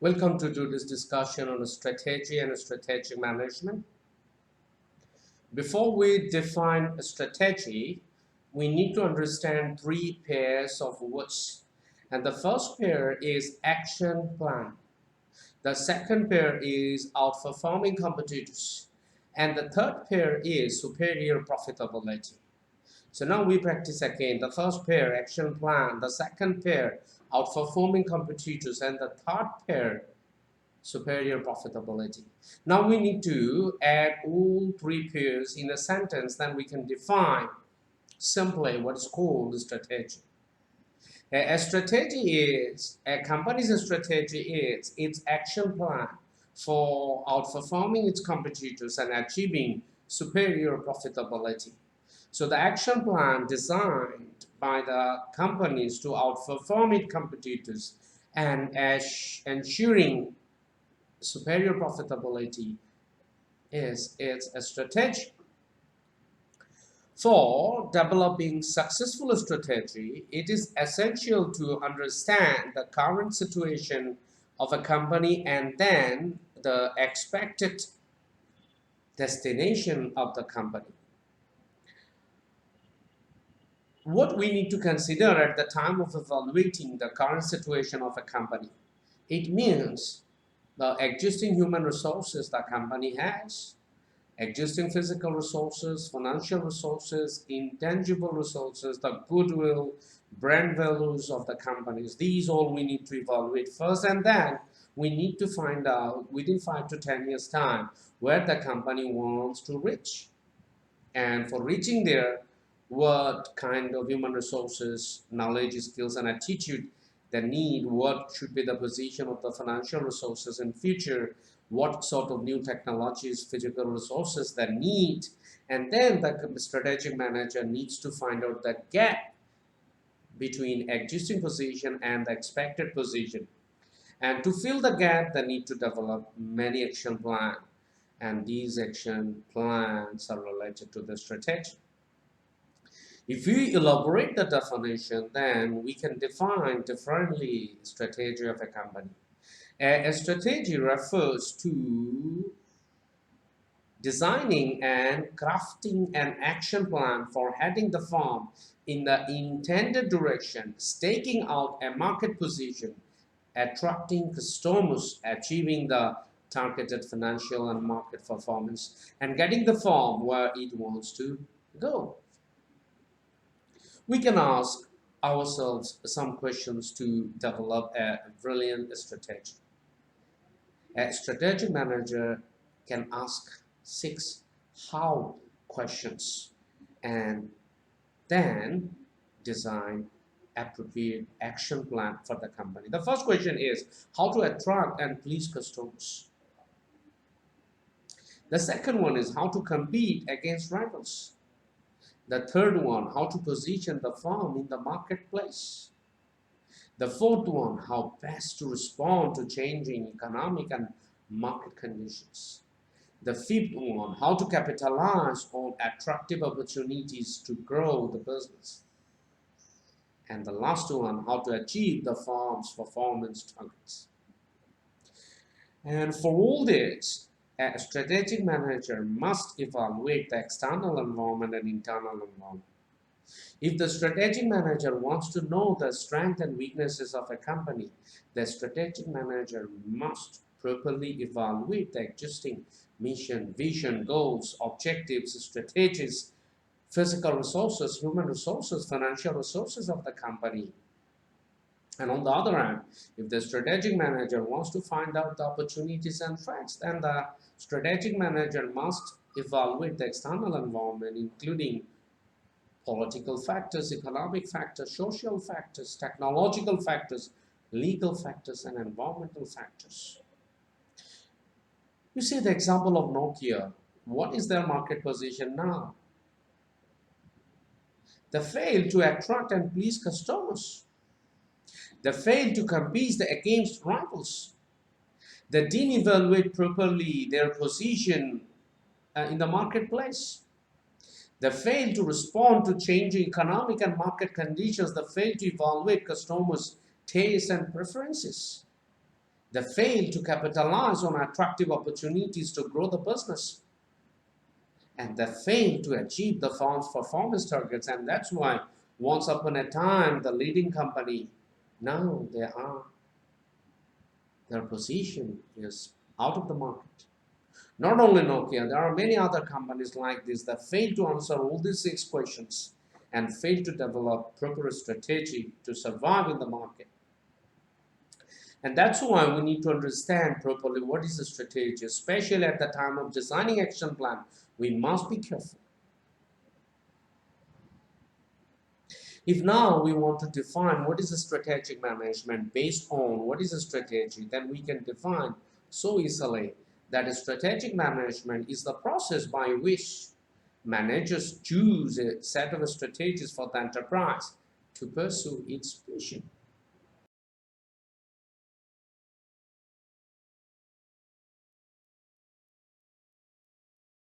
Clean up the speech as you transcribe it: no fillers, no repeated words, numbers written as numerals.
Welcome to this discussion on strategy and strategic management. Before we define a strategy, we need to understand three pairs of words. And the first pair is action plan. The second pair is outperforming competitors. And the third pair is superior profitability. So now we practice again. The first pair, action plan. The second pair, outperforming competitors. And the third pair, superior profitability. Now we need to add all three pairs in a sentence, then we can define simply what is called a strategy. A strategy is, a company's strategy is its action plan for outperforming its competitors and achieving superior profitability. So the action plan designed by the companies to outperform its competitors and ensuring superior profitability is a strategy. For developing successful strategy, it is essential to understand the current situation of a company and then the expected destination of the company. What we need to consider at the time of evaluating the current situation of a company, it means the existing human resources the company has, existing physical resources, financial resources, intangible resources, the goodwill, brand values of the companies. These all we need to evaluate first, and then we need to find out within 5 to 10 years time where the company wants to reach. And for reaching there, what kind of human resources, knowledge, skills, and attitude the need, what should be the position of the financial resources in future, what sort of new technologies, physical resources they need, and then the strategic manager needs to find out that gap between existing position and the expected position. And to fill the gap, they need to develop many action plans, and these action plans are related to the strategy. If we elaborate the definition, then we can define differently strategy of a company. A strategy refers to designing and crafting an action plan for heading the firm in the intended direction, staking out a market position, attracting customers, achieving the targeted financial and market performance, and getting the firm where it wants to go. We can ask ourselves some questions to develop a brilliant strategy. A strategic manager can ask 6 how questions and then design appropriate action plan for the company. The first question is how to attract and please customers. The second one is how to compete against rivals. The third one, how to position the firm in the marketplace. The fourth one, how best to respond to changing economic and market conditions. The fifth one, how to capitalize on attractive opportunities to grow the business. And the last one, how to achieve the firm's performance targets. And for all this, a strategic manager must evaluate the external environment and internal environment. If the strategic manager wants to know the strengths and weaknesses of a company, the strategic manager must properly evaluate the existing mission, vision, goals, objectives, strategies, physical resources, human resources, financial resources of the company. And on the other hand, if the strategic manager wants to find out the opportunities and threats, then the strategic manager must evaluate the external environment, including political factors, economic factors, social factors, technological factors, legal factors, and environmental factors. You see the example of Nokia. What is their market position now? They failed to attract and please customers. They failed to compete against rivals. They didn't evaluate properly their position in the marketplace. They failed to respond to changing economic and market conditions. They failed to evaluate customers' tastes and preferences. They fail to capitalize on attractive opportunities to grow the business. And they fail to achieve the firm's performance targets. And that's why once upon a time, the leading company, now their position is out of the market. Not only Nokia, there are many other companies like this that fail to answer all these 6 questions and fail to develop proper strategy to survive in the market. And that's why we need to understand properly what is the strategy, especially at the time of designing action plan. We must be careful. If now we want to define what is a strategic management based on what is a strategy, then we can define so easily that a strategic management is the process by which managers choose a set of strategies for the enterprise to pursue its vision.